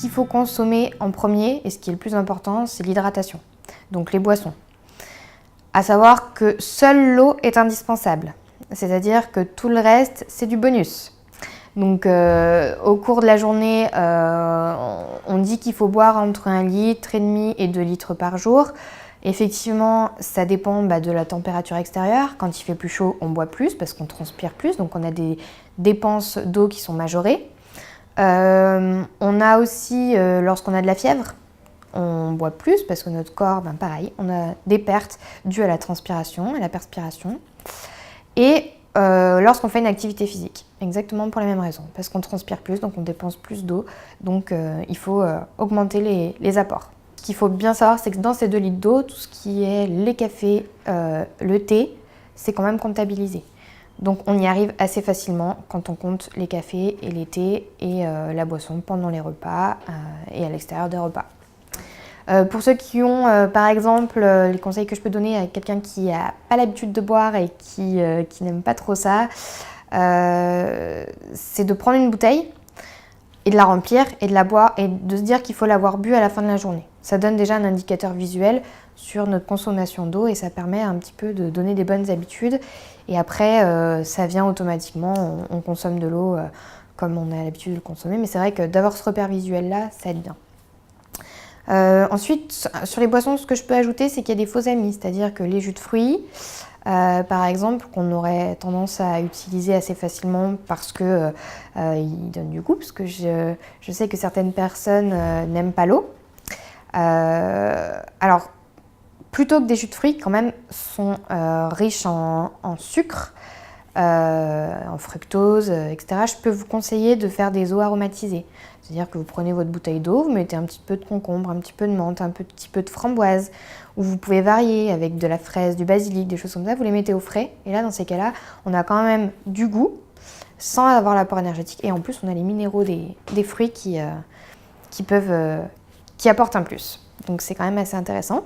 qu'il faut consommer en premier, et ce qui est le plus important, c'est l'hydratation, donc les boissons. À savoir que seule l'eau est indispensable, c'est-à-dire que tout le reste, c'est du bonus. Donc au cours de la journée, on dit qu'il faut boire entre 1,5 litre et 2 litres par jour. Effectivement, ça dépend de la température extérieure. Quand il fait plus chaud, on boit plus parce qu'on transpire plus, donc on a des dépenses d'eau qui sont majorées. On a aussi, lorsqu'on a de la fièvre, on boit plus parce que notre corps, pareil, on a des pertes dues à la transpiration, à la perspiration. Et lorsqu'on fait une activité physique, exactement pour les mêmes raisons, parce qu'on transpire plus, donc on dépense plus d'eau, donc il faut augmenter les apports. Ce qu'il faut bien savoir, c'est que dans ces 2 litres d'eau, tout ce qui est les cafés, le thé, c'est quand même comptabilisé. Donc on y arrive assez facilement quand on compte les cafés et les thés et la boisson pendant les repas et à l'extérieur des repas. Pour ceux qui ont, par exemple, les conseils que je peux donner à quelqu'un qui n'a pas l'habitude de boire et qui n'aime pas trop ça, c'est de prendre une bouteille et de la remplir et de la boire et de se dire qu'il faut l'avoir bu à la fin de la journée. Ça donne déjà un indicateur visuel sur notre consommation d'eau et ça permet un petit peu de donner des bonnes habitudes. Et après, ça vient automatiquement, on consomme de l'eau comme on a l'habitude de le consommer. Mais c'est vrai que d'avoir ce repère visuel-là, ça aide bien. Ensuite, sur les boissons, ce que je peux ajouter, c'est qu'il y a des faux amis, c'est-à-dire que les jus de fruits, par exemple, qu'on aurait tendance à utiliser assez facilement parce que ils donnent du goût, parce que je sais que certaines personnes n'aiment pas l'eau. Alors, plutôt que des jus de fruits, quand même, sont riches en sucre, en fructose, etc. Je peux vous conseiller de faire des eaux aromatisées. C'est-à-dire que vous prenez votre bouteille d'eau, vous mettez un petit peu de concombre, un petit peu de menthe, un petit peu de framboise, ou vous pouvez varier avec de la fraise, du basilic, des choses comme ça, vous les mettez au frais. Et là, dans ces cas-là, on a quand même du goût, sans avoir l'apport énergétique. Et en plus, on a les minéraux des fruits qui apportent un plus. Donc c'est quand même assez intéressant.